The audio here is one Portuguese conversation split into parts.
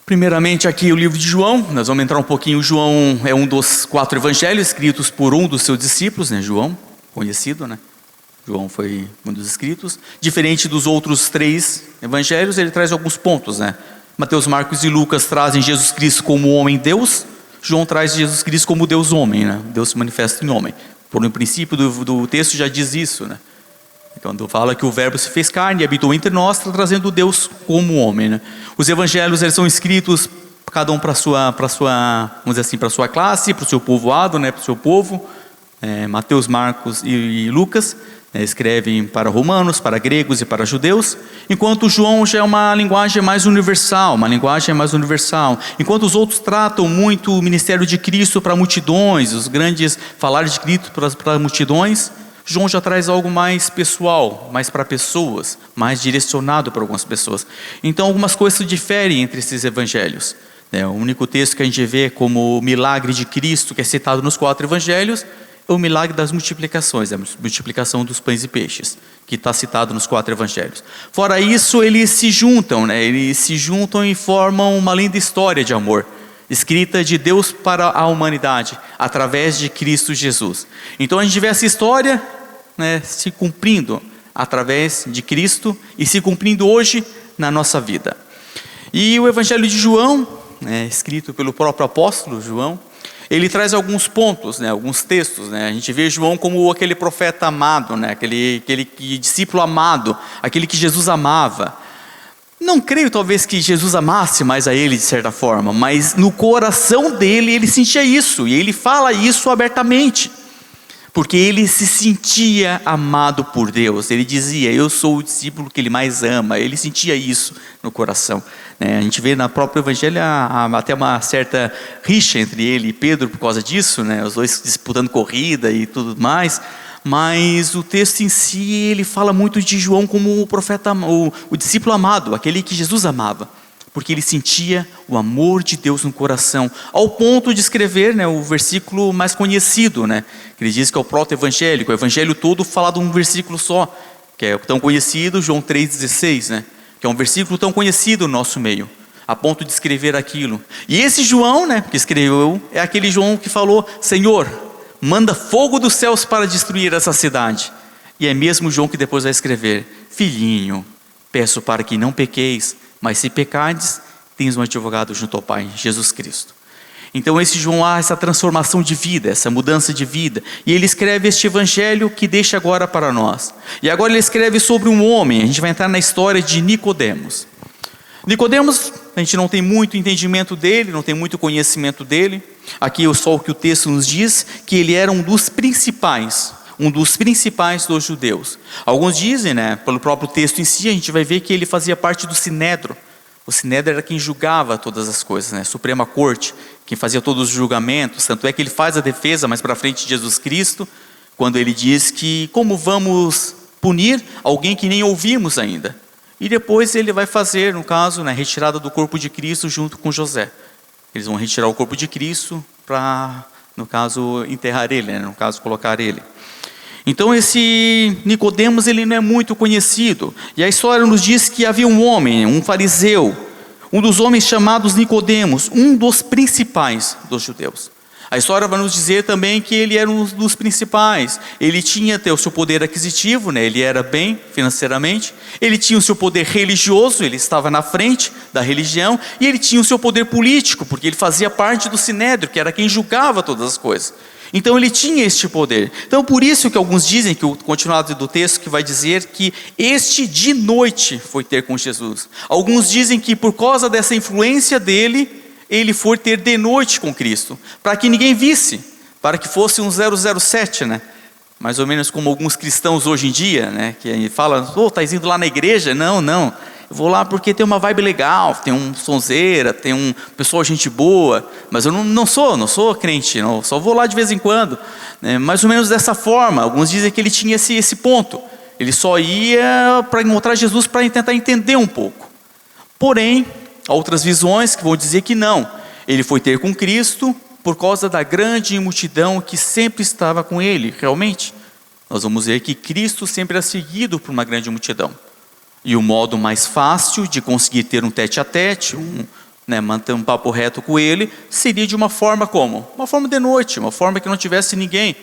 Primeiramente aqui o livro de João, nós vamos entrar um pouquinho. João é um dos 4 evangelhos escritos por um dos seus discípulos, né? João, conhecido, né? João foi um dos escritos. Diferente dos outros 3 evangelhos, ele traz alguns pontos, né? Mateus, Marcos e Lucas trazem Jesus Cristo como homem-Deus. João traz Jesus Cristo como Deus-homem, né? Deus se manifesta em homem. Por um princípio do texto já diz isso, né? Quando fala que o verbo se fez carne e habitou entre nós, está trazendo Deus como homem, né? Os evangelhos, eles são escritos cada um para sua, vamos dizer assim, para sua classe, para o seu povoado, né? Para o seu povo. Mateus, Marcos e Lucas escrevem para romanos, para gregos e para judeus, enquanto João já é uma linguagem mais universal, enquanto os outros tratam muito o ministério de Cristo para multidões, os grandes falares de Cristo para multidões. João já traz algo mais pessoal, mais para pessoas, mais direcionado para algumas pessoas. Então algumas coisas diferem entre esses evangelhos. O único texto que a gente vê como o milagre de Cristo, que é citado nos 4 evangelhos, é o milagre das multiplicações, a multiplicação dos pães e peixes, que está citado nos 4 evangelhos. Fora isso, eles se juntam, e formam uma linda história de amor, escrita de Deus para a humanidade, através de Cristo Jesus. Então a gente vê essa história se cumprindo através de Cristo e se cumprindo hoje na nossa vida. E o Evangelho de João, escrito pelo próprio apóstolo João, ele traz alguns pontos, alguns textos. A gente vê João como aquele profeta amado, aquele discípulo amado, aquele que Jesus amava. Não creio talvez que Jesus amasse mais a ele de certa forma, mas no coração dele ele sentia isso, e ele fala isso abertamente, porque ele se sentia amado por Deus. Ele dizia: eu sou o discípulo que ele mais ama. Ele sentia isso no coração. A gente vê na própria evangelho até uma certa rixa entre ele e Pedro por causa disso, os dois disputando corrida e tudo mais. Mas o texto em si, ele fala muito de João como o profeta, o discípulo amado, aquele que Jesus amava, porque ele sentia o amor de Deus no coração, ao ponto de escrever o versículo mais conhecido, que ele diz que é o proto-evangélico, o evangelho todo falado num versículo só, que é o tão conhecido, João 3,16, que é um versículo tão conhecido no nosso meio, a ponto de escrever aquilo. E esse João, que escreveu, é aquele João que falou: Senhor, manda fogo dos céus para destruir essa cidade. E é mesmo João que depois vai escrever: filhinho, peço para que não pequeis, mas se pecardes, tens um advogado junto ao Pai, Jesus Cristo. Então esse João há essa transformação de vida, essa mudança de vida, e ele escreve este evangelho que deixa agora para nós. E agora ele escreve sobre um homem. A gente vai entrar na história de Nicodemos. Nicodemos, a gente não tem muito entendimento dele, não tem muito conhecimento dele. Aqui é só o que o texto nos diz, que ele era um dos principais dos judeus. Alguns dizem, pelo próprio texto em si, a gente vai ver que ele fazia parte do Sinédrio. O Sinédrio era quem julgava todas as coisas, Suprema Corte, quem fazia todos os julgamentos. Tanto é que ele faz a defesa mais para frente de Jesus Cristo, quando ele diz que como vamos punir alguém que nem ouvimos ainda? E depois ele vai fazer, no caso, retirada do corpo de Cristo junto com José. Eles vão retirar o corpo de Cristo para, no caso, enterrar ele, no caso, colocar ele. Então esse Nicodemos, ele não é muito conhecido. E a história nos diz que havia um homem, um fariseu, um dos homens chamados Nicodemos, um dos principais dos judeus. A história vai nos dizer também que ele era um dos principais. Ele tinha até o seu poder aquisitivo, ele era bem financeiramente. Ele tinha o seu poder religioso, ele estava na frente da religião. E ele tinha o seu poder político, porque ele fazia parte do Sinédrio, que era quem julgava todas as coisas. Então ele tinha este poder. Então por isso que alguns dizem, que o continuado do texto que vai dizer que este de noite foi ter com Jesus. Alguns dizem que por causa dessa influência dele, ele foi ter de noite com Cristo, para que ninguém visse, para que fosse um 007, mais ou menos como alguns cristãos hoje em dia, que falam: estás indo lá na igreja? Não, eu vou lá porque tem uma vibe legal, tem um sonzeira, tem um pessoal gente boa, mas eu não sou crente, não, só vou lá de vez em quando, mais ou menos dessa forma. Alguns dizem que ele tinha esse ponto, ele só ia para encontrar Jesus para tentar entender um pouco. Porém, há outras visões que vão dizer que não, ele foi ter com Cristo por causa da grande multidão que sempre estava com ele. Realmente, nós vamos ver que Cristo sempre era seguido por uma grande multidão. E o modo mais fácil de conseguir ter um tete-a-tete, né, manter um papo reto com ele, seria de uma forma como? Uma forma de noite, uma forma que não tivesse ninguém.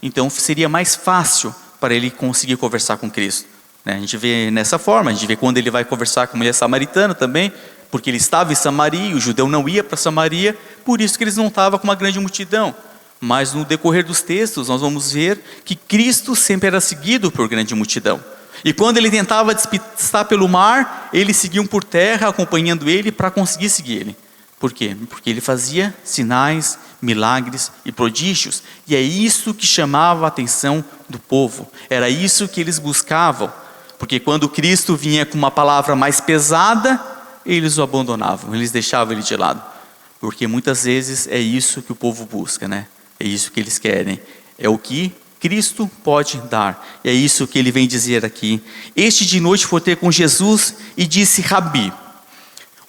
Então seria mais fácil para ele conseguir conversar com Cristo. Né? A gente vê nessa forma, a gente vê quando ele vai conversar com a mulher samaritana também, porque ele estava em Samaria, e o judeu não ia para Samaria, por isso que eles não estavam com uma grande multidão. Mas no decorrer dos textos nós vamos ver que Cristo sempre era seguido por grande multidão. E quando ele tentava despistar pelo mar, eles seguiam por terra acompanhando ele para conseguir seguir ele. Por quê? Porque ele fazia sinais, milagres e prodígios. E é isso que chamava a atenção do povo. Era isso que eles buscavam. Porque quando Cristo vinha com uma palavra mais pesada, eles o abandonavam, eles deixavam ele de lado. Porque muitas vezes é isso que o povo busca, né? É isso que eles querem. É o que Cristo pode dar. É isso que ele vem dizer aqui. Este de noite foi ter com Jesus e disse: Rabi.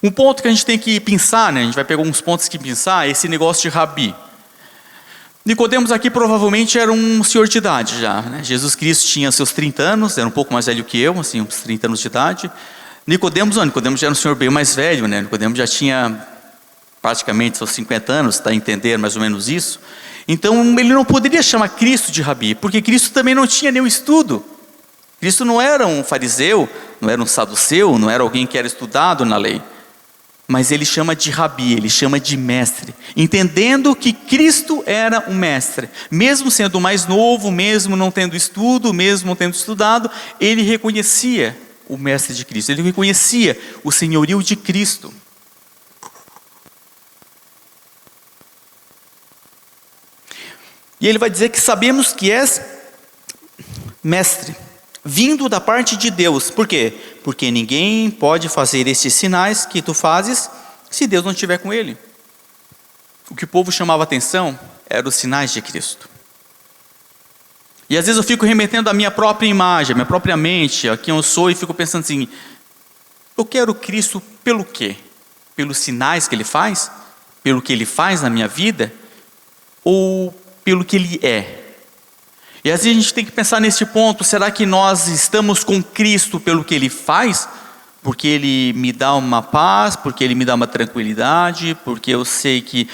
Um ponto que a gente tem que pensar, né? A gente vai pegar uns pontos que pensar, é esse negócio de Rabi. Nicodemos aqui provavelmente era um senhor de idade já, né? Jesus Cristo tinha seus 30 anos, era um pouco mais velho que eu, assim, uns 30 anos de idade. Nicodemos já era um senhor bem mais velho, né? Nicodemos já tinha praticamente seus 50 anos, está a entender mais ou menos isso. Então ele não poderia chamar Cristo de Rabi, porque Cristo também não tinha nenhum estudo. Cristo não era um fariseu, não era um saduceu, não era alguém que era estudado na lei. Mas ele chama de Rabi, ele chama de mestre, entendendo que Cristo era um mestre. Mesmo sendo mais novo, mesmo não tendo estudo, mesmo não tendo estudado, ele reconhecia o mestre de Cristo, ele reconhecia o senhorio de Cristo. E ele vai dizer que sabemos que és mestre, vindo da parte de Deus. Por quê? Porque ninguém pode fazer esses sinais que tu fazes se Deus não estiver com ele. O que o povo chamava atenção eram os sinais de Cristo. E às vezes eu fico remetendo à minha própria imagem, à minha própria mente, a quem eu sou, e fico pensando assim: eu quero Cristo pelo quê? Pelos sinais que ele faz? Pelo que ele faz na minha vida? Ou pelo que ele é? E às vezes a gente tem que pensar nesse ponto: será que nós estamos com Cristo pelo que ele faz? Porque ele me dá uma paz, porque ele me dá uma tranquilidade, porque eu sei que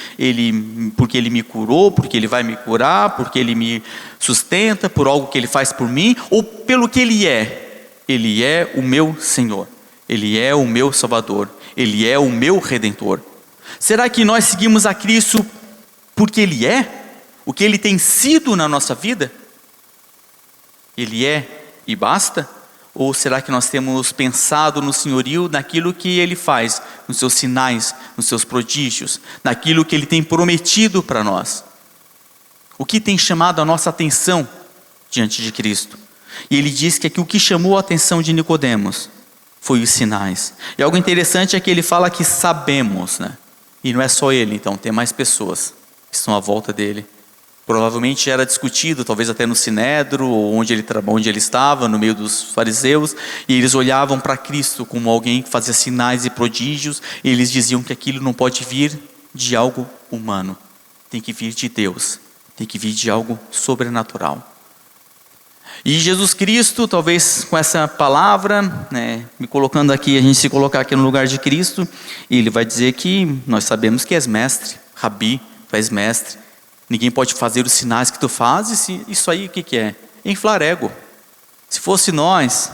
porque ele me curou, porque ele vai me curar, porque ele me sustenta, por algo que ele faz por mim, ou pelo que ele é? Ele é o meu Senhor, ele é o meu Salvador, ele é o meu Redentor. Será que nós seguimos a Cristo porque ele é? O que ele tem sido na nossa vida? Ele é e basta? Ou será que nós temos pensado no senhorio, naquilo que ele faz, nos seus sinais, nos seus prodígios, naquilo que ele tem prometido para nós? O que tem chamado a nossa atenção diante de Cristo? E ele diz que aqui o que chamou a atenção de Nicodemos foi os sinais. E algo interessante é que ele fala que sabemos, né? E não é só ele, então, tem mais pessoas que estão à volta dele. Provavelmente era discutido, talvez até no Sinédrio, ou onde ele estava, no meio dos fariseus, e eles olhavam para Cristo como alguém que fazia sinais e prodígios, e eles diziam que aquilo não pode vir de algo humano, tem que vir de Deus, tem que vir de algo sobrenatural. E Jesus Cristo, talvez com essa palavra, né, me colocando aqui, a gente se colocar aqui no lugar de Cristo, e ele vai dizer que nós sabemos que és mestre, Rabi, tu és mestre. Ninguém pode fazer os sinais que tu fazes. Isso aí o que é? Inflar ego. Se fosse nós,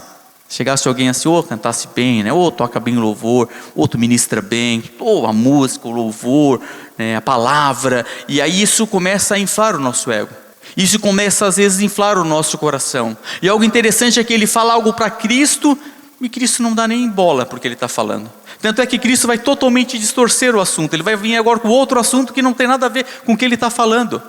chegasse alguém assim, ou cantasse bem, né? Ou toca bem o louvor, ou tu ministra bem, ou a música, o louvor, né? A palavra, e aí isso começa a inflar o nosso ego. Isso começa às vezes a inflar o nosso coração. E algo interessante é que ele fala algo para Cristo, e Cristo não dá nem bola porque ele está falando. Tanto é que Cristo vai totalmente distorcer o assunto. Ele vai vir agora com outro assunto que não tem nada a ver com o que ele está falando.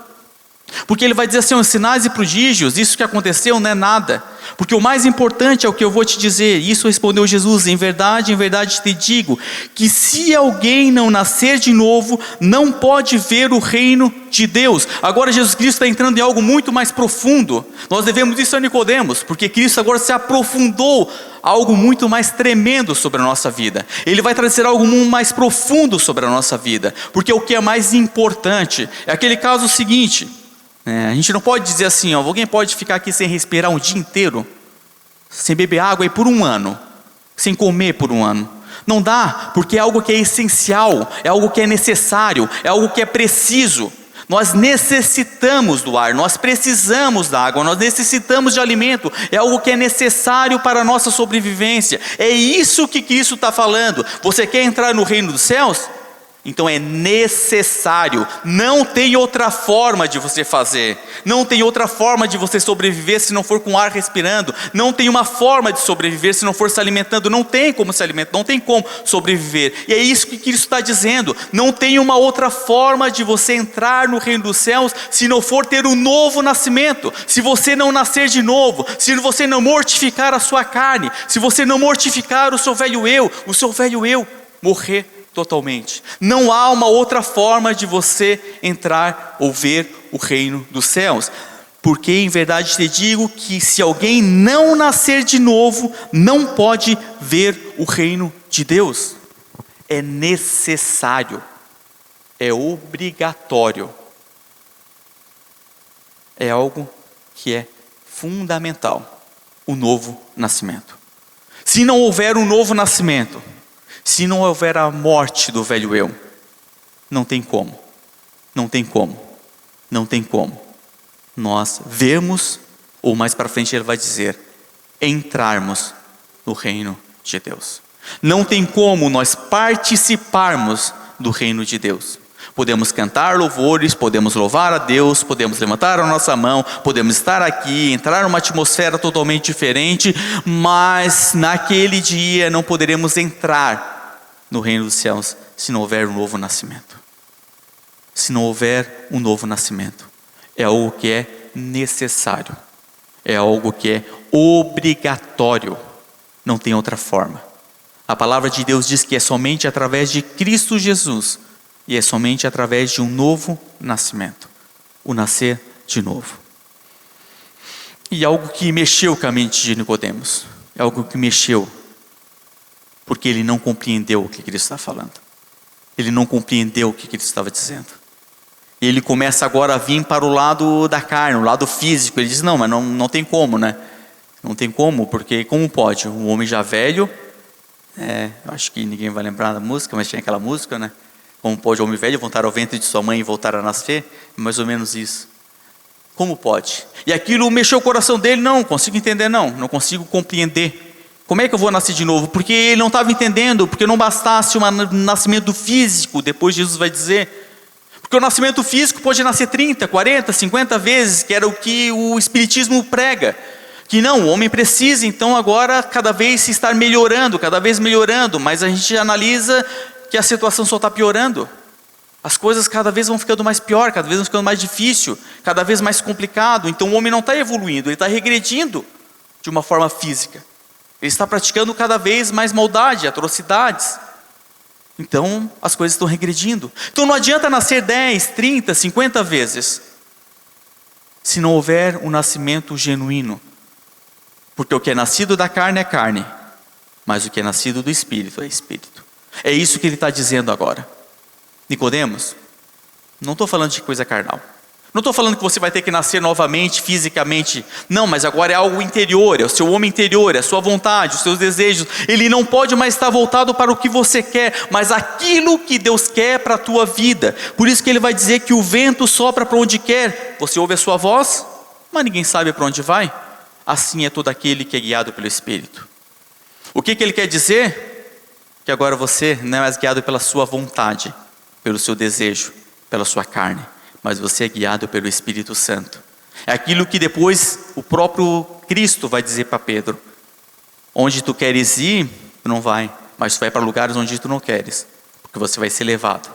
Porque ele vai dizer assim: os sinais e prodígios, isso que aconteceu não é nada. Porque o mais importante é o que eu vou te dizer. Isso respondeu Jesus: em verdade te digo, que se alguém não nascer de novo, não pode ver o reino de Deus. Agora Jesus Cristo está entrando em algo muito mais profundo. Nós devemos isso a Nicodemos, porque Cristo agora se aprofundou algo muito mais tremendo sobre a nossa vida. Ele vai trazer algo muito mais profundo sobre a nossa vida. Porque o que é mais importante é aquele caso seguinte. A gente não pode dizer assim, alguém pode ficar aqui sem respirar um dia inteiro, sem beber água aí por um ano, sem comer por um ano. Não dá, porque é algo que é essencial, é algo que é necessário, é algo que é preciso. Nós necessitamos do ar, nós precisamos da água, nós necessitamos de alimento, é algo que é necessário para a nossa sobrevivência. É isso que Cristo está falando. Você quer entrar no reino dos céus? Então é necessário, não tem outra forma de você fazer, não tem outra forma de você sobreviver se não for com ar respirando, não tem uma forma de sobreviver se não for se alimentando, não tem como se alimentar, não tem como sobreviver, e é isso que Cristo está dizendo, não tem uma outra forma de você entrar no reino dos céus se não for ter um novo nascimento, se você não nascer de novo, se você não mortificar a sua carne, se você não mortificar o seu velho eu morrer totalmente. Não há uma outra forma de você entrar ou ver o reino dos céus. Porque em verdade te digo que se alguém não nascer de novo, não pode ver o reino de Deus. É necessário, é obrigatório, é algo que é fundamental, o novo nascimento. Se não houver um novo nascimento, se não houver a morte do velho eu, não tem como nós vermos, ou mais para frente ele vai dizer, entrarmos no reino de Deus. Não tem como nós participarmos do reino de Deus. Podemos cantar louvores, podemos louvar a Deus, podemos levantar a nossa mão, podemos estar aqui, entrar numa atmosfera totalmente diferente, mas naquele dia não poderemos entrar no reino dos céus se não houver um novo nascimento. Se não houver um novo nascimento, é algo que é necessário, é algo que é obrigatório, não tem outra forma. A palavra de Deus diz que é somente através de Cristo Jesus, e é somente através de um novo nascimento, o nascer de novo. E algo que mexeu com a mente de Nicodemos, é algo que mexeu, porque ele não compreendeu o que Cristo está falando. Ele não compreendeu o que Cristo estava dizendo. E ele começa agora a vir para o lado da carne, o lado físico. Ele diz, não, mas não tem como, né? Não tem como, porque como pode? Um homem já velho, eu acho que ninguém vai lembrar da música, mas tinha aquela música, né? Como pode o homem velho voltar ao ventre de sua mãe e voltar a nascer? Mais ou menos isso. Como pode? E aquilo mexeu o coração dele, não consigo entender, não consigo compreender. Como é que eu vou nascer de novo? Porque ele não estava entendendo, porque não bastasse um nascimento físico, depois Jesus vai dizer. Porque o nascimento físico pode nascer 30, 40, 50 vezes, que era o que o Espiritismo prega. Que não, o homem precisa então agora cada vez se estar melhorando, cada vez melhorando, mas a gente analisa que a situação só está piorando. As coisas cada vez vão ficando mais pior, cada vez vão ficando mais difícil, cada vez mais complicado. Então o homem não está evoluindo, ele está regredindo de uma forma física. Ele está praticando cada vez mais maldade, atrocidades. Então as coisas estão regredindo. Então não adianta nascer 10, 30, 50 vezes, se não houver um nascimento genuíno. Porque o que é nascido da carne é carne, mas o que é nascido do Espírito é Espírito. É isso que ele está dizendo agora. Nicodemos, não estou falando de coisa carnal. Não estou falando que você vai ter que nascer novamente, fisicamente. Não, mas agora é algo interior, é o seu homem interior, é a sua vontade, os seus desejos. Ele não pode mais estar voltado para o que você quer, mas aquilo que Deus quer para a tua vida. Por isso que ele vai dizer que o vento sopra para onde quer. Você ouve a sua voz, mas ninguém sabe para onde vai. Assim é todo aquele que é guiado pelo Espírito. O que ele quer dizer? Que agora você não é mais guiado pela sua vontade, pelo seu desejo, pela sua carne, mas você é guiado pelo Espírito Santo. É aquilo que depois o próprio Cristo vai dizer para Pedro: onde tu queres ir, tu não vai, mas tu vai para lugares onde tu não queres, porque você vai ser levado.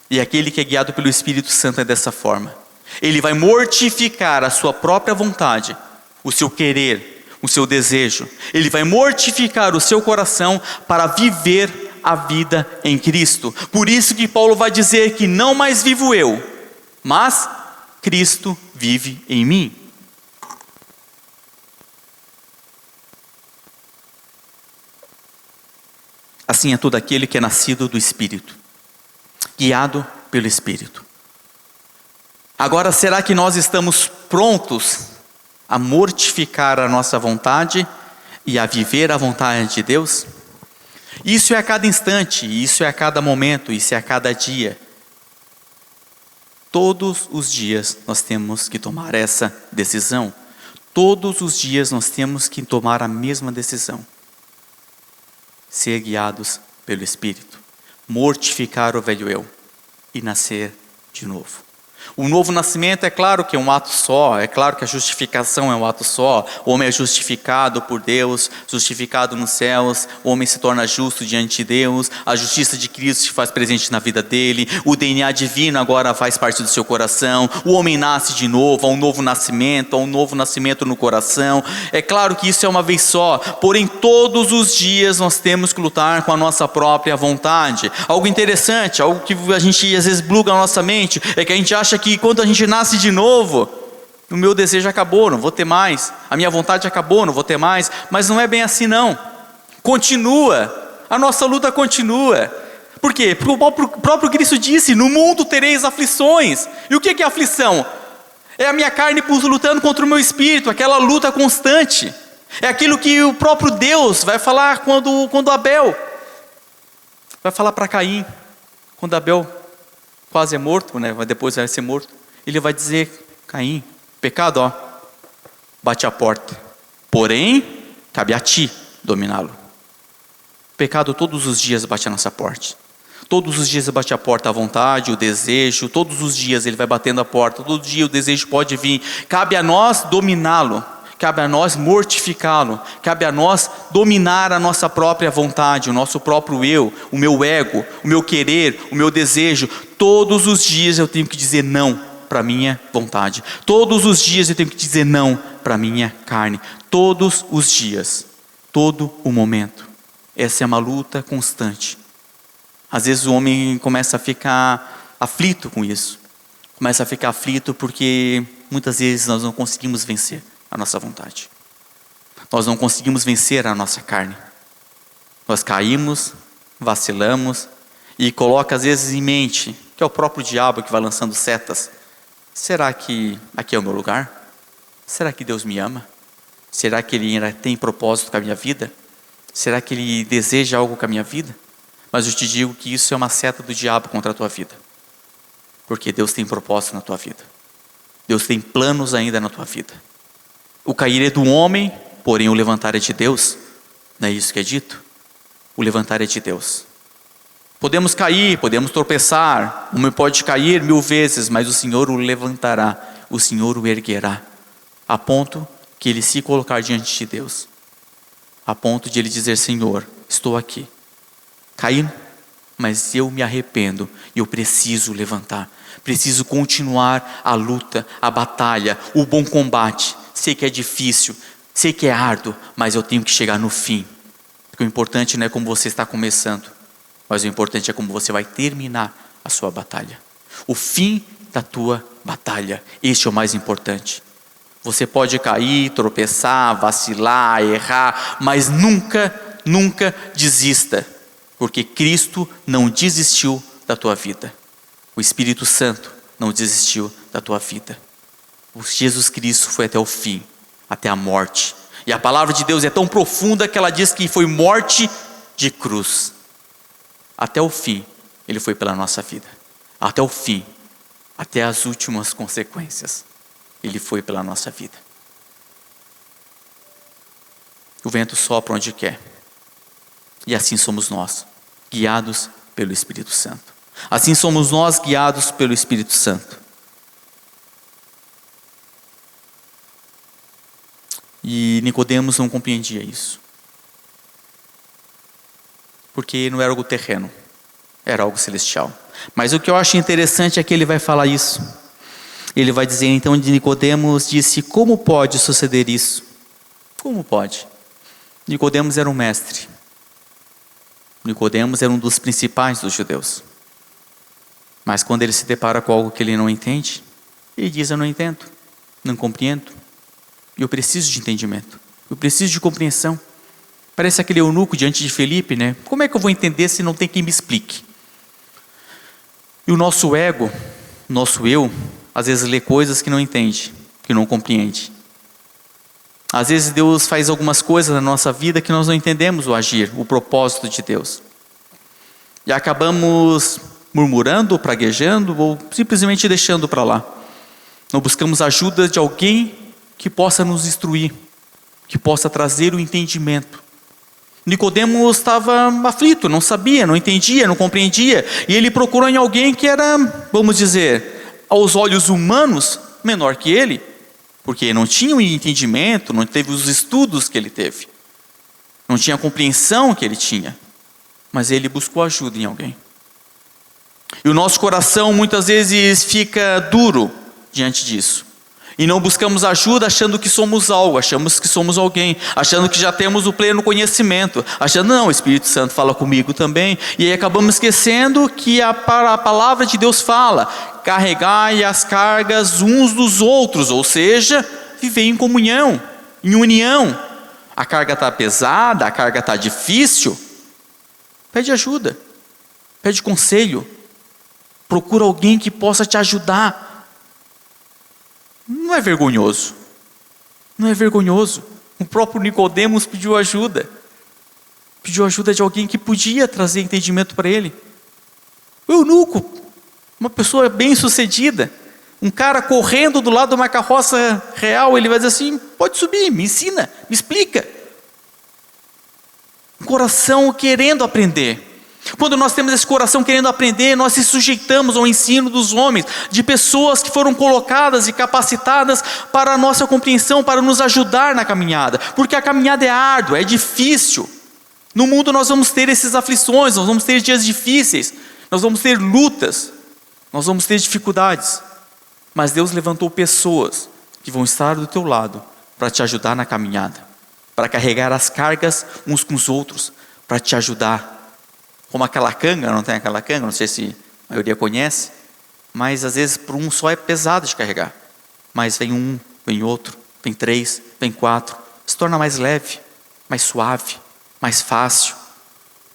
E aquele que é guiado pelo Espírito Santo é dessa forma. Ele vai mortificar a sua própria vontade, o seu querer, o seu desejo. Ele vai mortificar o seu coração para viver a vida em Cristo. Por isso que Paulo vai dizer que não mais vivo eu, mas Cristo vive em mim. Assim é todo aquele que é nascido do Espírito, guiado pelo Espírito. Agora, será que nós estamos prontos a mortificar a nossa vontade e a viver a vontade de Deus? Isso é a cada instante, isso é a cada momento, isso é a cada dia. Todos os dias nós temos que tomar essa decisão. Todos os dias nós temos que tomar a mesma decisão. Ser guiados pelo Espírito. Mortificar o velho eu e nascer de novo. O novo nascimento é claro que é um ato só, é claro que a justificação é um ato só. O homem é justificado por Deus, justificado nos céus, o homem se torna justo diante de Deus, a justiça de Cristo se faz presente na vida dele, o DNA divino agora faz parte do seu coração, o homem nasce de novo, há um novo nascimento no coração. É claro que isso é uma vez só, porém todos os dias nós temos que lutar com a nossa própria vontade. Algo interessante, algo que a gente às vezes buga na nossa mente, é que a gente acha que quando a gente nasce de novo, o meu desejo acabou, não vou ter mais, a minha vontade acabou, não vou ter mais, mas não é bem assim não. Continua, a nossa luta continua. Por quê? Porque o próprio Cristo disse, no mundo tereis aflições. E o que é aflição? É a minha carne lutando contra o meu espírito, aquela luta constante. É aquilo que o próprio Deus vai falar quando Abel vai falar para Caim, quando Abel quase é morto, né? Depois vai ser morto. Ele vai dizer, Caim, pecado, ó, bate a porta. Porém, cabe a ti dominá-lo. O pecado todos os dias bate a nossa porta. Todos os dias bate a porta a vontade, o desejo. Todos os dias ele vai batendo a porta. Todo dia o desejo pode vir. Cabe a nós dominá-lo. Cabe a nós mortificá-lo. Cabe a nós dominar a nossa própria vontade, o nosso próprio eu, o meu ego, o meu querer, o meu desejo. Todos os dias eu tenho que dizer não para a minha vontade. Todos os dias eu tenho que dizer não para a minha carne. Todos os dias. Todo o momento. Essa é uma luta constante. Às vezes o homem começa a ficar aflito com isso. Começa a ficar aflito porque muitas vezes nós não conseguimos vencer a nossa vontade. Nós não conseguimos vencer a nossa carne. Nós caímos, vacilamos e coloca às vezes em mente, que é o próprio diabo que vai lançando setas. Será que aqui é o meu lugar? Será que Deus me ama? Será que Ele ainda tem propósito com a minha vida? Será que Ele deseja algo com a minha vida? Mas eu te digo que isso é uma seta do diabo contra a tua vida. Porque Deus tem propósito na tua vida. Deus tem planos ainda na tua vida. O cair é do homem, porém o levantar é de Deus. Não é isso que é dito? O levantar é de Deus. Podemos cair, podemos tropeçar. O homem pode cair 1000 vezes, mas o Senhor o levantará. O Senhor o erguerá. A ponto que ele se colocar diante de Deus. A ponto de ele dizer, Senhor, estou aqui. Caí, mas eu me arrependo e eu preciso levantar. Preciso continuar a luta, a batalha, o bom combate. Sei que é difícil, sei que é árduo, mas eu tenho que chegar no fim. Porque o importante não é como você está começando, mas o importante é como você vai terminar a sua batalha. O fim da tua batalha, este é o mais importante. Você pode cair, tropeçar, vacilar, errar, mas nunca desista. Porque Cristo não desistiu da tua vida. O Espírito Santo não desistiu da tua vida. O Jesus Cristo foi até o fim, até a morte. E a palavra de Deus é tão profunda que ela diz que foi morte de cruz. Até o fim, Ele foi pela nossa vida. Até o fim, até as últimas consequências, Ele foi pela nossa vida. O vento sopra onde quer. E assim somos nós, guiados pelo Espírito Santo. Assim somos nós, guiados pelo Espírito Santo. E Nicodemos não compreendia isso. Porque não era algo terreno, era algo celestial. Mas o que eu acho interessante é que ele vai falar isso. Ele vai dizer, então, de Nicodemos disse, como pode suceder isso? Como pode? Nicodemos era um mestre. Nicodemos era um dos principais dos judeus. Mas quando ele se depara com algo que ele não entende, ele diz, eu não entendo, não compreendo. E eu preciso de entendimento, eu preciso de compreensão. Parece aquele eunuco diante de Felipe, né? Como é que eu vou entender se não tem quem me explique? E o nosso ego, nosso eu, às vezes lê coisas que não entende, que não compreende. Às vezes Deus faz algumas coisas na nossa vida que nós não entendemos o agir, o propósito de Deus. E acabamos murmurando, praguejando ou simplesmente deixando para lá. Não buscamos a ajuda de alguém que possa nos instruir, que possa trazer o entendimento. Nicodemos estava aflito, não sabia, não entendia, não compreendia. E ele procurou em alguém que era, vamos dizer, aos olhos humanos, menor que ele. Porque não tinha o entendimento, não teve os estudos que ele teve. Não tinha a compreensão que ele tinha. Mas ele buscou ajuda em alguém. E o nosso coração muitas vezes fica duro diante disso. E não buscamos ajuda achando que somos algo, achamos que somos alguém, achando que já temos o pleno conhecimento, achando, não, o Espírito Santo fala comigo também. E aí acabamos esquecendo que a palavra de Deus fala, carregai as cargas uns dos outros, ou seja, viver em comunhão, em união. A carga está pesada, a carga está difícil, pede ajuda, pede conselho, procura alguém que possa te ajudar. Não é vergonhoso. Não é vergonhoso. O próprio Nicodemos pediu ajuda. Pediu ajuda de alguém que podia trazer entendimento para ele. O eunuco, uma pessoa bem-sucedida, um cara correndo do lado de uma carroça real, ele vai dizer assim, pode subir, me ensina, me explica. Um coração querendo aprender. Quando nós temos esse coração querendo aprender, nós se sujeitamos ao ensino dos homens, de pessoas que foram colocadas e capacitadas para a nossa compreensão, para nos ajudar na caminhada, porque a caminhada é árdua, é difícil. No mundo nós vamos ter essas aflições, nós vamos ter dias difíceis, nós vamos ter lutas, nós vamos ter dificuldades, mas Deus levantou pessoas que vão estar do teu lado para te ajudar na caminhada, para carregar as cargas uns com os outros, para te ajudar. Como aquela canga, não tem aquela canga, não sei se a maioria conhece, mas às vezes por um só é pesado de carregar. Mas vem um, vem outro, vem três, vem quatro, se torna mais leve, mais suave, mais fácil.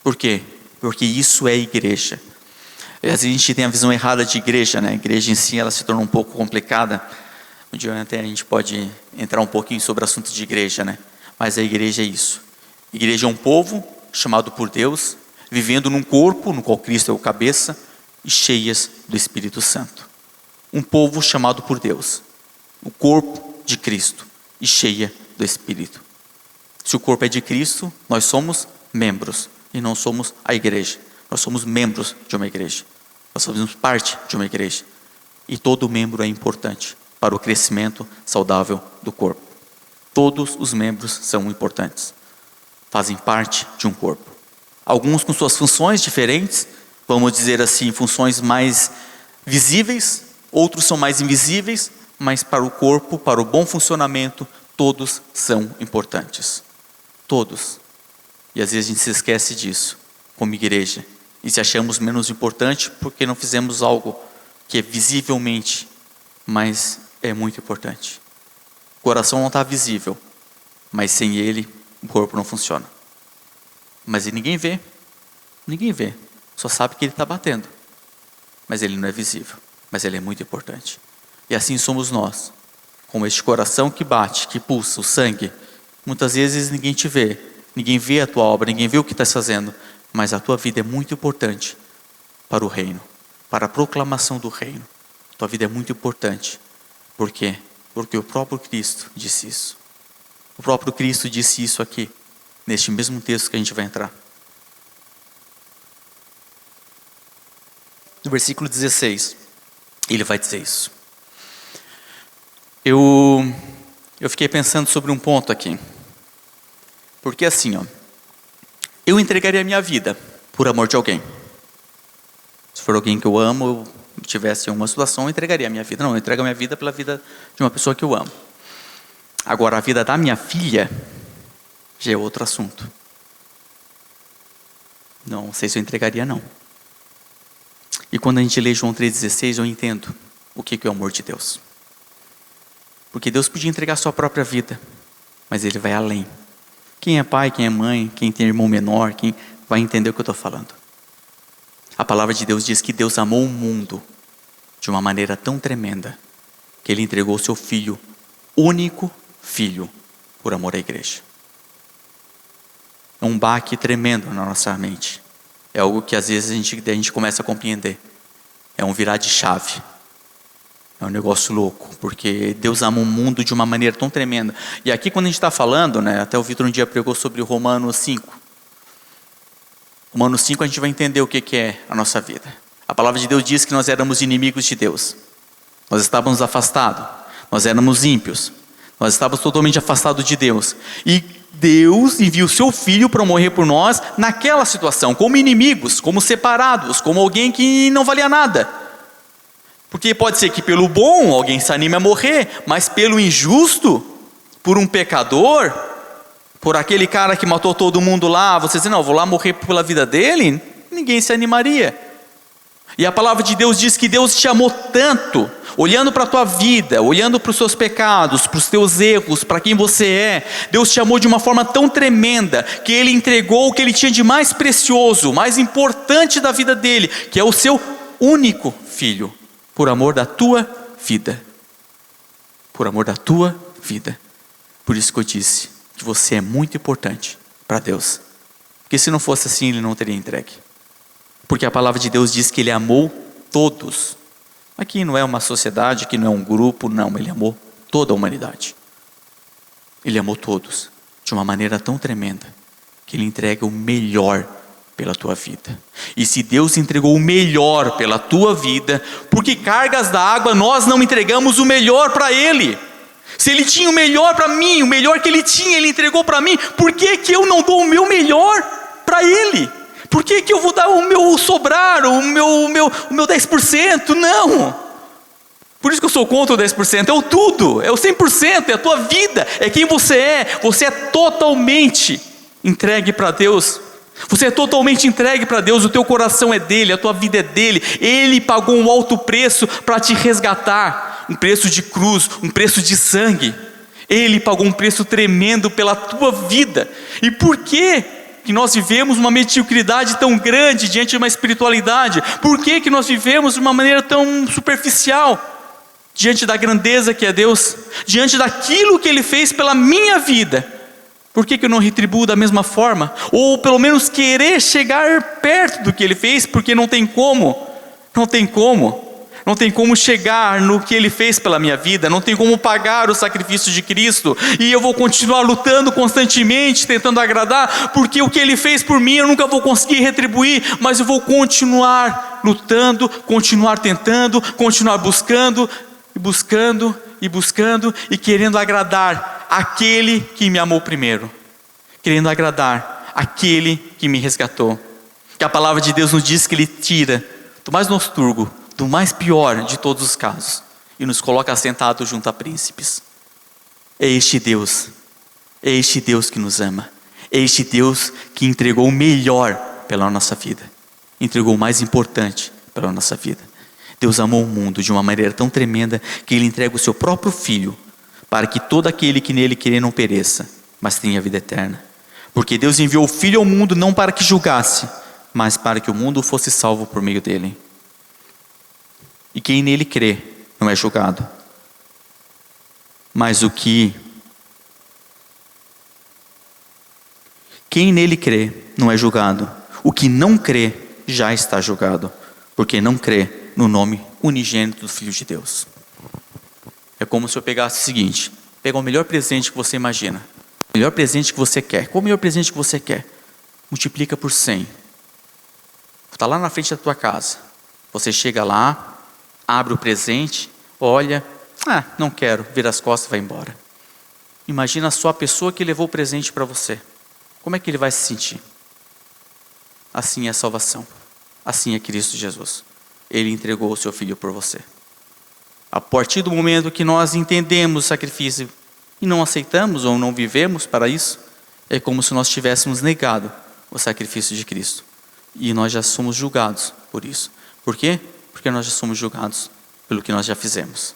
Por quê? Porque isso é igreja. Às vezes a gente tem a visão errada de igreja, né? A igreja em si ela se torna um pouco complicada. Um dia até a gente pode entrar um pouquinho sobre o assunto de igreja, né? Mas a igreja é isso. A igreja é um povo chamado por Deus, vivendo num corpo, no qual Cristo é o cabeça, e cheias do Espírito Santo. Um povo chamado por Deus, o corpo de Cristo, e cheia do Espírito. Se o corpo é de Cristo, nós somos membros, e não somos a igreja. Nós somos membros de uma igreja. Nós fazemos parte de uma igreja. E todo membro é importante para o crescimento saudável do corpo. Todos os membros são importantes. Fazem parte de um corpo. Alguns com suas funções diferentes, vamos dizer assim, funções mais visíveis, outros são mais invisíveis, mas para o corpo, para o bom funcionamento, todos são importantes. Todos. E às vezes a gente se esquece disso, como igreja, e se achamos menos importante porque não fizemos algo que é visivelmente, mas é muito importante. O coração não está visível, mas sem ele o corpo não funciona. Mas ninguém vê, só sabe que ele está batendo, mas ele não é visível, mas ele é muito importante. E assim somos nós, com este coração que bate, que pulsa, o sangue. Muitas vezes ninguém te vê, ninguém vê a tua obra, ninguém vê o que estás fazendo, mas a tua vida é muito importante para o reino, para a proclamação do reino. Tua vida é muito importante. Por quê? Porque o próprio Cristo disse isso. O próprio Cristo disse isso aqui, neste mesmo texto que a gente vai entrar. No versículo 16, ele vai dizer isso. Eu fiquei pensando sobre um ponto aqui. Porque assim, eu entregaria a minha vida por amor de alguém. Se for alguém que eu amo, eu tivesse uma situação, eu entregaria a minha vida. Não, eu entrego a minha vida pela vida de uma pessoa que eu amo. Agora, a vida da minha filha já é outro assunto. Não sei se eu entregaria, não. E quando a gente lê João 3,16, eu entendo o que é o amor de Deus. Porque Deus podia entregar a sua própria vida, mas Ele vai além. Quem é pai, quem é mãe, quem tem irmão menor, quem vai entender o que eu estou falando. A palavra de Deus diz que Deus amou o mundo de uma maneira tão tremenda, que Ele entregou o seu Filho, único Filho, por amor à igreja. É um baque tremendo na nossa mente. É algo que às vezes a gente começa a compreender. É um virar de chave. É um negócio louco, porque Deus ama o mundo de uma maneira tão tremenda. E aqui quando a gente está falando, né, até o Vitor um dia pregou sobre o Romanos 5. Romanos 5 a gente vai entender o que é a nossa vida. A palavra de Deus diz que nós éramos inimigos de Deus. Nós estávamos afastados. Nós éramos ímpios. Nós estávamos totalmente afastados de Deus. E Deus enviou o seu Filho para morrer por nós naquela situação, como inimigos, como separados, como alguém que não valia nada. Porque pode ser que pelo bom alguém se anime a morrer, mas pelo injusto, por um pecador, por aquele cara que matou todo mundo lá, você diz, não, vou lá morrer pela vida dele, ninguém se animaria. E a palavra de Deus diz que Deus te amou tanto, olhando para a tua vida, olhando para os seus pecados, para os teus erros, para quem você é. Deus te amou de uma forma tão tremenda, que Ele entregou o que Ele tinha de mais precioso, mais importante da vida dele, que é o seu único Filho, por amor da tua vida. Por amor da tua vida. Por isso que eu disse que você é muito importante para Deus. Porque se não fosse assim, Ele não teria entregue. Porque a palavra de Deus diz que Ele amou todos. Aqui não é uma sociedade, aqui não é um grupo, não. Ele amou toda a humanidade. Ele amou todos de uma maneira tão tremenda que Ele entrega o melhor pela tua vida. E se Deus entregou o melhor pela tua vida, por que cargas da água nós não entregamos o melhor para Ele? Se Ele tinha o melhor para mim, o melhor que Ele tinha, Ele entregou para mim, por que eu não dou o meu melhor para Ele? Por que eu vou dar o meu sobrar, o meu 10%? Não! Por isso que eu sou contra o 10%, é o tudo, é o 100%, é a tua vida, é quem você é totalmente entregue para Deus. Você é totalmente entregue para Deus, o teu coração é dele, a tua vida é dele. Ele pagou um alto preço para te resgatar, um preço de cruz, um preço de sangue. Ele pagou um preço tremendo pela tua vida. E por que nós vivemos uma mediocridade tão grande diante de uma espiritualidade? Por que nós vivemos de uma maneira tão superficial diante da grandeza que é Deus, diante daquilo que Ele fez pela minha vida? Por que eu não retribuo da mesma forma? Ou pelo menos querer chegar perto do que Ele fez, porque não tem como. Não tem como chegar no que Ele fez pela minha vida, não tem como pagar o sacrifício de Cristo, e eu vou continuar lutando constantemente, tentando agradar, porque o que Ele fez por mim eu nunca vou conseguir retribuir, mas eu vou continuar lutando, continuar tentando, continuar buscando, e querendo agradar aquele que me amou primeiro, querendo agradar aquele que me resgatou. Que a palavra de Deus nos diz que Ele tira do mais nosturgo, do mais pior de todos os casos, e nos coloca assentados junto a príncipes. É este Deus que nos ama, é este Deus que entregou o melhor pela nossa vida, entregou o mais importante pela nossa vida. Deus amou o mundo de uma maneira tão tremenda que Ele entrega o seu próprio Filho, para que todo aquele que nele crer não pereça, mas tenha vida eterna. Porque Deus enviou o Filho ao mundo não para que julgasse, mas para que o mundo fosse salvo por meio dele. E quem nele crê não é julgado. Mas quem nele crê não é julgado. O que não crê já está julgado, porque não crê no nome unigênito do Filho de Deus. É como se eu pegasse o seguinte: pegar o melhor presente que você imagina, o melhor presente que você quer. Qual o melhor presente que você quer? Multiplica por 100. Está lá na frente da tua casa. Você chega lá, abre o presente, olha, não quero, vira as costas e vai embora. Imagina só a pessoa que levou o presente para você. Como é que ele vai se sentir? Assim é a salvação. Assim é Cristo Jesus. Ele entregou o seu Filho por você. A partir do momento que nós entendemos o sacrifício e não aceitamos ou não vivemos para isso, é como se nós tivéssemos negado o sacrifício de Cristo. E nós já somos julgados por isso. Por quê? Porque nós já somos julgados pelo que nós já fizemos.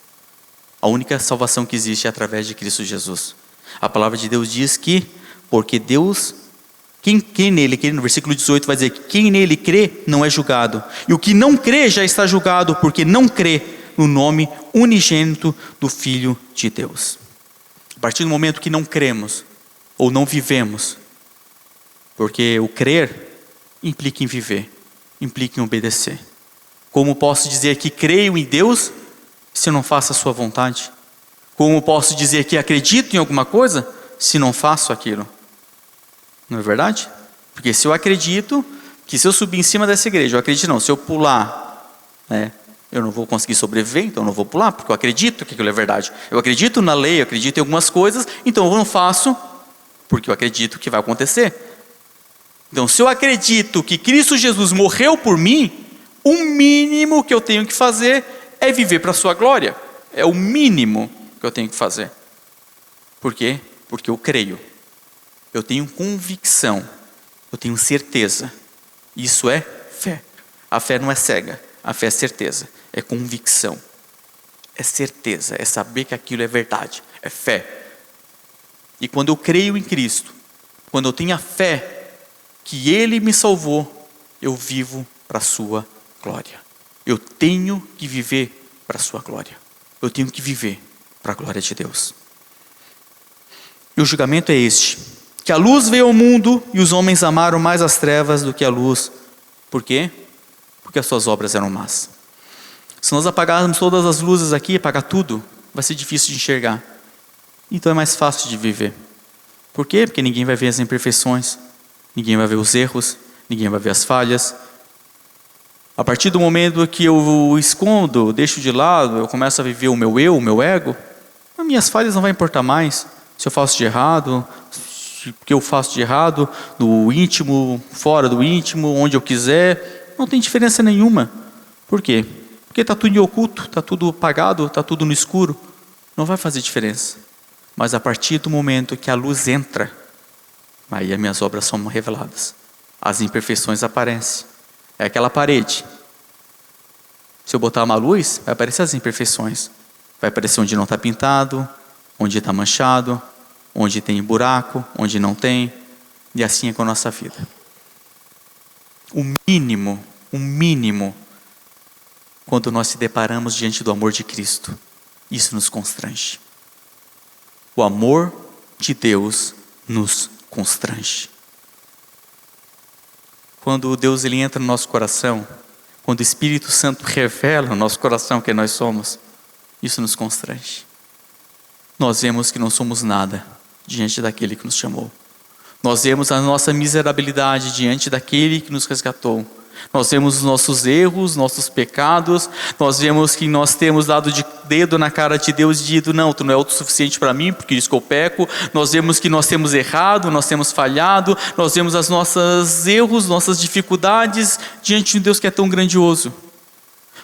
A única salvação que existe é através de Cristo Jesus. A palavra de Deus diz que, porque Deus, quem nele crê, no versículo 18 vai dizer que quem nele crê não é julgado. E o que não crê já está julgado, porque não crê no nome unigênito do Filho de Deus. A partir do momento que não cremos ou não vivemos, porque o crer implica em viver, implica em obedecer. Como posso dizer que creio em Deus se eu não faço a sua vontade? Como posso dizer que acredito em alguma coisa se não faço aquilo? Não é verdade? Porque se eu acredito que se eu subir em cima dessa igreja, eu acredito não, se eu pular, eu não vou conseguir sobreviver, então eu não vou pular, porque eu acredito que aquilo é verdade. Eu acredito na lei, eu acredito em algumas coisas, então eu não faço, porque eu acredito que vai acontecer. Então, se eu acredito que Cristo Jesus morreu por mim, o mínimo que eu tenho que fazer é viver para a sua glória. É o mínimo que eu tenho que fazer. Por quê? Porque eu creio. Eu tenho convicção. Eu tenho certeza. Isso é fé. A fé não é cega. A fé é certeza. É convicção. É certeza. É saber que aquilo é verdade. É fé. E quando eu creio em Cristo, quando eu tenho a fé que Ele me salvou, eu vivo para a sua glória. Eu tenho que viver para a sua glória. Eu tenho que viver para a glória de Deus. E o julgamento é este: que a luz veio ao mundo e os homens amaram mais as trevas do que a luz. Por quê? Porque as suas obras eram más. Se nós apagarmos todas as luzes aqui, apagar tudo, vai ser difícil de enxergar. Então é mais fácil de viver. Por quê? Porque ninguém vai ver as imperfeições, ninguém vai ver os erros, ninguém vai ver as falhas. A partir do momento que eu escondo, deixo de lado, eu começo a viver o meu eu, o meu ego, as minhas falhas não vão importar mais. Se eu faço de errado, o que eu faço de errado, no íntimo, fora do íntimo, onde eu quiser, não tem diferença nenhuma. Por quê? Porque está tudo em oculto, está tudo apagado, está tudo no escuro. Não vai fazer diferença. Mas a partir do momento que a luz entra, aí as minhas obras são reveladas. As imperfeições aparecem. É aquela parede. Se eu botar uma luz, vai aparecer as imperfeições. Vai aparecer onde não está pintado, onde está manchado, onde tem buraco, onde não tem. E assim é com a nossa vida. O mínimo, quando nós se deparamos diante do amor de Cristo, isso nos constrange. O amor de Deus nos constrange. Quando Deus ele entra no nosso coração, quando o Espírito Santo revela no nosso coração quem nós somos, isso nos constrange. Nós vemos que não somos nada diante daquele que nos chamou. Nós vemos a nossa miserabilidade diante daquele que nos resgatou. Nós vemos os nossos erros, nossos pecados. Nós vemos que nós temos dado de dedo na cara de Deus e dito, não, tu não é autossuficiente para mim, porque isso que eu peco. Nós vemos que nós temos errado, nós temos falhado. Nós vemos os nossos erros, nossas dificuldades diante de um Deus que é tão grandioso.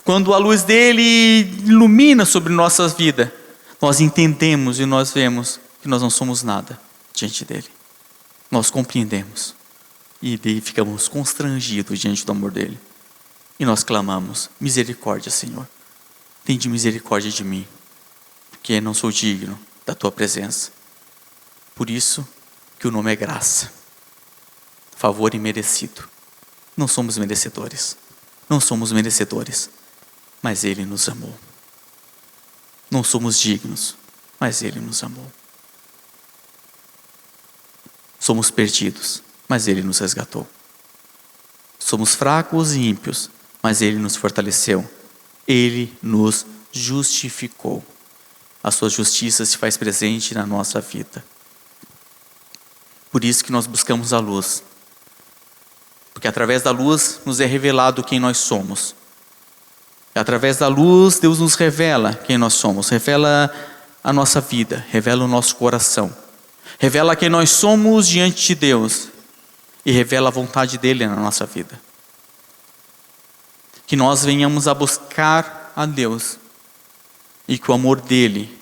Quando a luz dele ilumina sobre nossa vida, nós entendemos e nós vemos que nós não somos nada diante dele. Nós compreendemos. E daí ficamos constrangidos diante do amor dele. E nós clamamos, misericórdia, Senhor. Tende misericórdia de mim, porque não sou digno da tua presença. Por isso que o nome é graça. Favor imerecido. Não somos merecedores. Não somos merecedores. Mas ele nos amou. Não somos dignos, mas ele nos amou. Somos perdidos, mas ele nos resgatou. Somos fracos e ímpios, mas ele nos fortaleceu. Ele nos justificou. A sua justiça se faz presente na nossa vida. Por isso que nós buscamos a luz. Porque através da luz nos é revelado quem nós somos. Através da luz, Deus nos revela quem nós somos. Revela a nossa vida, revela o nosso coração. Revela quem nós somos diante de Deus. E revela a vontade dele na nossa vida. Que nós venhamos a buscar a Deus. E que o amor dele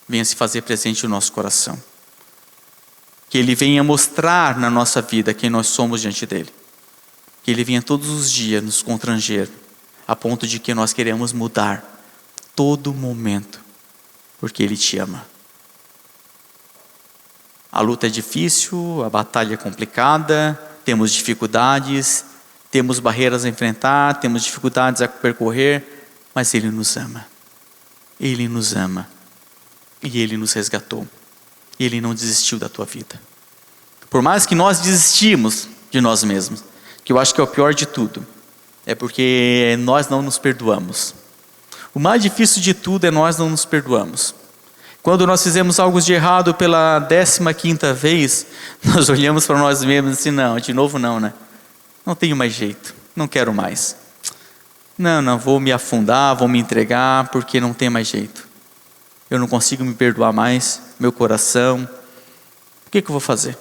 venha se fazer presente no nosso coração. Que ele venha mostrar na nossa vida quem nós somos diante dele. Que ele venha todos os dias nos constranger, a ponto de que nós queremos mudar todo momento, porque ele te ama. A luta é difícil, a batalha é complicada, temos dificuldades, temos barreiras a enfrentar, temos dificuldades a percorrer, mas ele nos ama. Ele nos ama. E ele nos resgatou. Ele não desistiu da tua vida. Por mais que nós desistimos de nós mesmos, que eu acho que é o pior de tudo, é porque nós não nos perdoamos. O mais difícil de tudo é nós não nos perdoamos. Quando nós fizemos algo de errado pela 15ª vez, nós olhamos para nós mesmos e assim, não, de novo não, né? Não tenho mais jeito, não quero mais. Não, vou me afundar, vou me entregar, porque não tem mais jeito. Eu não consigo me perdoar mais, meu coração, o que eu vou fazer?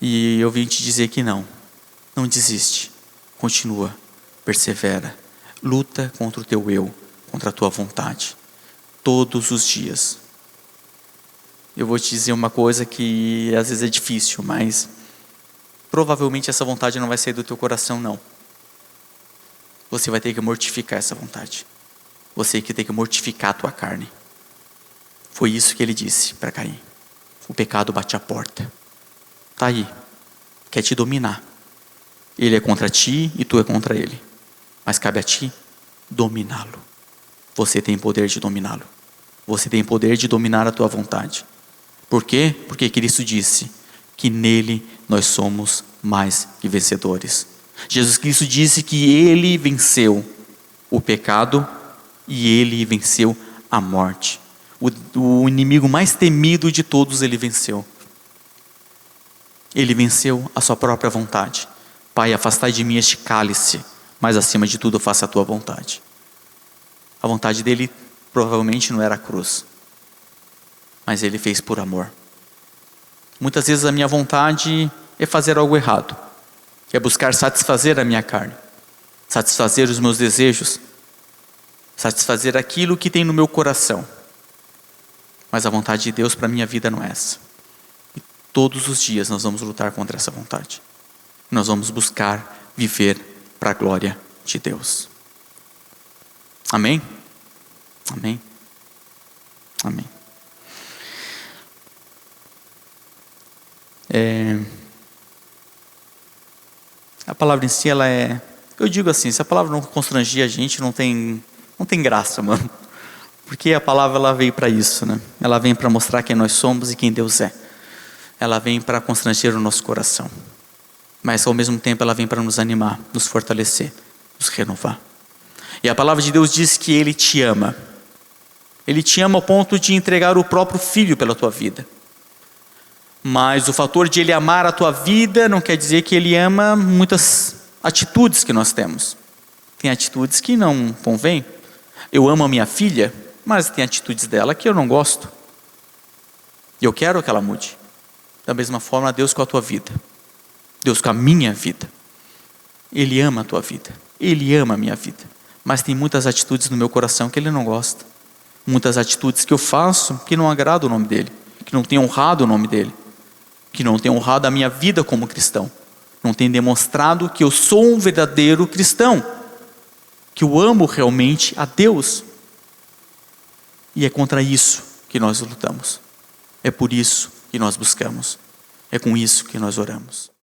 E eu vim te dizer que não desiste, continua, persevera, luta contra o teu eu, contra a tua vontade, todos os dias. Eu vou te dizer uma coisa que às vezes é difícil, mas provavelmente essa vontade não vai sair do teu coração, não. Você vai ter que mortificar essa vontade. Você que tem que mortificar a tua carne. Foi isso que ele disse para Caim. O pecado bate à porta. Está aí. Quer te dominar. Ele é contra ti e tu é contra ele. Mas cabe a ti dominá-lo. Você tem poder de dominá-lo. Você tem poder de dominar a tua vontade. Por quê? Porque Cristo disse que nele nós somos mais que vencedores. Jesus Cristo disse que ele venceu o pecado e ele venceu a morte. O inimigo mais temido de todos ele venceu. Ele venceu a sua própria vontade. Pai, afastai de mim este cálice, mas acima de tudo faça a tua vontade. A vontade dele provavelmente não era a cruz, mas ele fez por amor. Muitas vezes a minha vontade é fazer algo errado, é buscar satisfazer a minha carne, satisfazer os meus desejos, satisfazer aquilo que tem no meu coração. Mas a vontade de Deus para a minha vida não é essa. E todos os dias nós vamos lutar contra essa vontade. Nós vamos buscar viver para a glória de Deus. Amém? Amém? Amém. A palavra em si, ela é... Eu digo assim, se a palavra não constrangir a gente, não tem graça, mano. Porque a palavra, ela veio para isso, né? Ela vem para mostrar quem nós somos e quem Deus é. Ela vem para constranger o nosso coração. Mas ao mesmo tempo ela vem para nos animar, nos fortalecer, nos renovar. E a palavra de Deus diz que Ele te ama. Ele te ama ao ponto de entregar o próprio Filho pela tua vida. Mas o fator de Ele amar a tua vida não quer dizer que Ele ama muitas atitudes que nós temos. Tem atitudes que não convêm. Eu amo a minha filha, mas tem atitudes dela que eu não gosto. E eu quero que ela mude. Da mesma forma, Deus com a tua vida. Deus com a minha vida. Ele ama a tua vida. Ele ama a minha vida. Mas tem muitas atitudes no meu coração que Ele não gosta. Muitas atitudes que eu faço que não agradam o nome dEle. Que não tem honrado o nome dEle. Que não tem honrado a minha vida como cristão. Não tem demonstrado que eu sou um verdadeiro cristão. Que eu amo realmente a Deus. E é contra isso que nós lutamos. É por isso que nós buscamos. É com isso que nós oramos.